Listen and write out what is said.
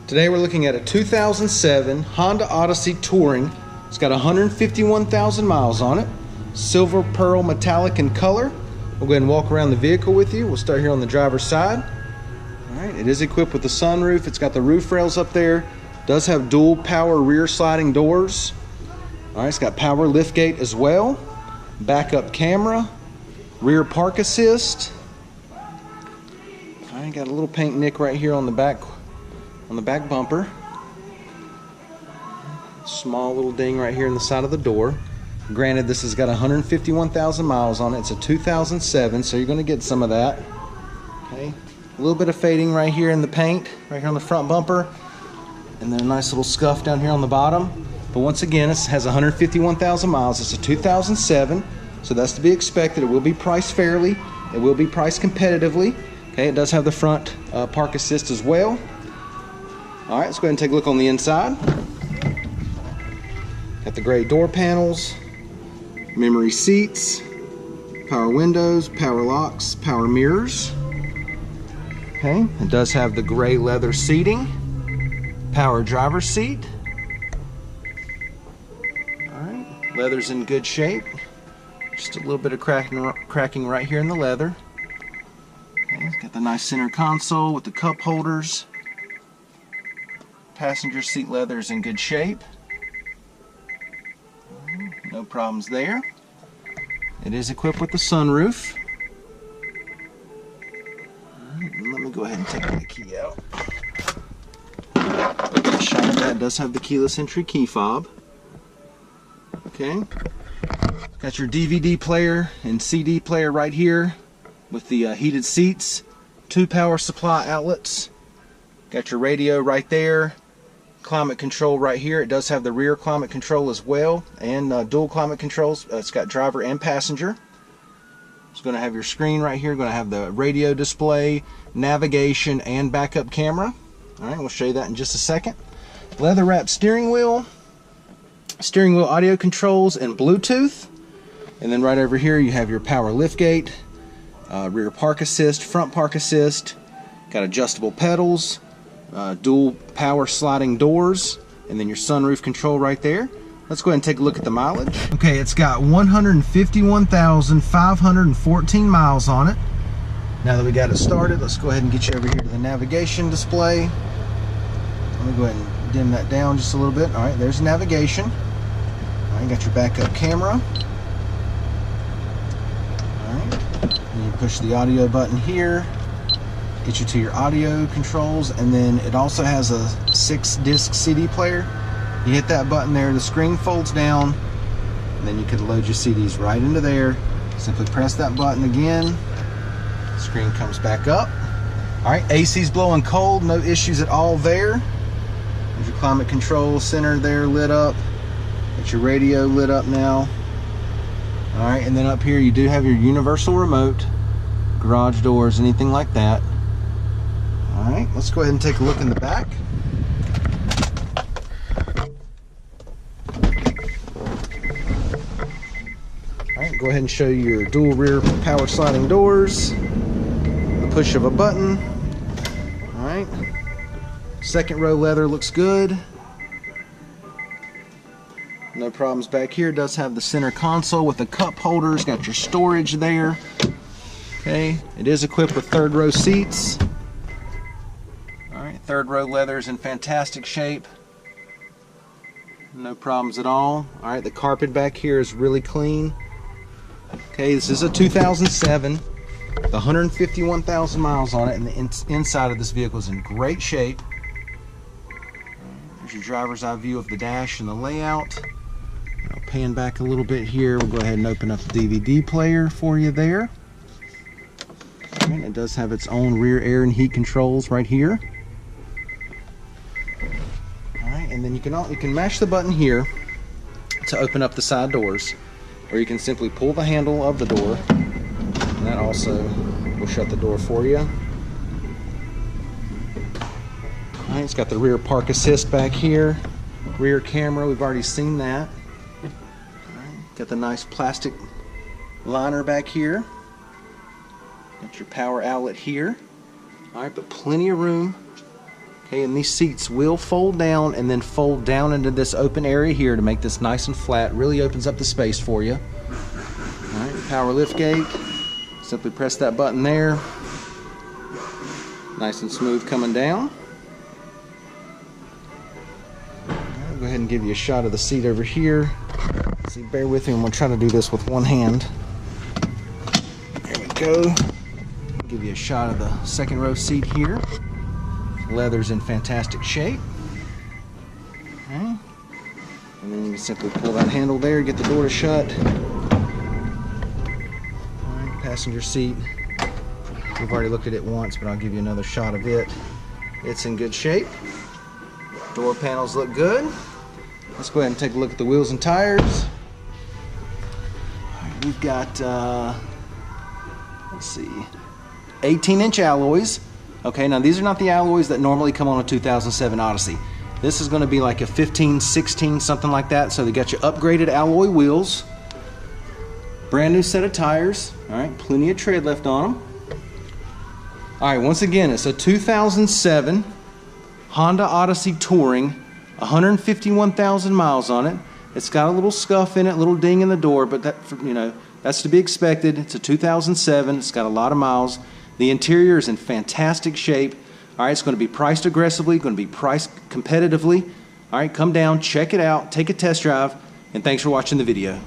Today we're looking at a 2007 Honda Odyssey Touring. It's got 151,000 miles on it. Silver pearl metallic in color. We'll go ahead and walk around the vehicle with you. We'll start here on the driver's side. Alright, it is equipped with the sunroof. It's got the roof rails up there. It does have dual power rear sliding doors. Alright, it's got power liftgate as well. Backup camera. Rear park assist. Alright, got a little paint nick right here on the back bumper. Small little ding right here in the side of the door. Granted, this has got 151,000 miles on it. It's a 2007, so you're going to get some of that. Okay, a little bit of fading right here in the paint, right here on the front bumper, and then a nice little scuff down here on the bottom. But once again, it has 151,000 miles. It's a 2007, so that's to be expected. It will be priced fairly. It will be priced competitively. Okay, it does have the front park assist as well. All right, let's go ahead and take a look on the inside. Got the gray door panels, memory seats, power windows, power locks, power mirrors. Okay, it does have the gray leather seating, power driver's seat. All right, leather's in good shape. Just a little bit of cracking right here in the leather. Okay, it's got the nice center console with the cup holders. Passenger seat leather is in good shape. No problems there. It is equipped with the sunroof. Alright, let me go ahead and take the key out. The shot of that does have the keyless entry key fob. Okay. Got your DVD player and CD player right here with the heated seats. 2 power supply outlets. Got your radio right there. Climate control right here. It does have the rear climate control as well, and dual climate controls. It's got driver and passenger. It's going to have your screen right here. Going to have the radio display, navigation, and backup camera. All right, we'll show you that in just a second. Leather wrapped steering wheel audio controls, and Bluetooth. And then right over here you have your power liftgate, rear park assist, front park assist. Got adjustable pedals. Dual power sliding doors, and then your sunroof control right there. Let's go ahead and take a look at the mileage. Okay, it's got 151,514 miles on it. Now that we got it started, let's go ahead and get you over here to the navigation display. Let me go ahead and dim that down just a little bit. All right, there's navigation. All right, got your backup camera. All right, and you push the audio button here. Get you to your audio controls, and then it also has a 6-disc CD player. You hit that button there, the screen folds down, and then you can load your CDs right into there. Simply press that button again, the screen comes back up. Alright, AC's blowing cold, no issues at all there. There's your climate control center there lit up. Got your radio lit up now. Alright, and then up here you do have your universal remote, garage doors, anything like that. Alright, let's go ahead and take a look in the back. Alright, go ahead and show you your dual rear power sliding doors. The push of a button. Alright. Second row leather looks good. No problems back here. It does have the center console with the cup holders. Got your storage there. Okay, it is equipped with third row seats. Third row leather is in fantastic shape. No problems at all. Alright, the carpet back here is really clean. Okay, this is a 2007. The 151,000 miles on it, and the inside of this vehicle is in great shape. There's your driver's eye view of the dash and the layout. I'll pan back a little bit here. We'll go ahead and open up the DVD player for you there. And it does have its own rear air and heat controls right here. And then you can mash the button here to open up the side doors, or you can simply pull the handle of the door, and that also will shut the door for you. Alright, it's got the rear park assist back here, rear camera, we've already seen that. Alright, got the nice plastic liner back here. Got your power outlet here. Alright, but plenty of room Okay, and these seats will fold down and then fold down into this open area here to make this nice and flat. Really opens up the space for you. All right, power lift gate. Simply press that button there. Nice and smooth coming down. I'll go ahead and give you a shot of the seat over here. See, bear with me, I'm going to try to do this with one hand. There we go. Give you a shot of the second row seat here. Leather's in fantastic shape. Okay. And then you can simply pull that handle there, get the door to shut. Alright, passenger seat. We've already looked at it once, but I'll give you another shot of it. It's in good shape. Door panels look good. Let's go ahead and take a look at the wheels and tires. Alright, we've got, let's see, 18-inch alloys. Okay, now these are not the alloys that normally come on a 2007 Odyssey. This is going to be like a 15, 16, something like that. So they got your upgraded alloy wheels. Brand new set of tires. All right, plenty of tread left on them. All right, once again, it's a 2007 Honda Odyssey Touring, 151,000 miles on it. It's got a little scuff in it, a little ding in the door, but that, you know, that's to be expected. It's a 2007. It's got a lot of miles. The interior is in fantastic shape. All right, it's going to be priced aggressively, going to be priced competitively. All right, come down, check it out, take a test drive, and thanks for watching the video.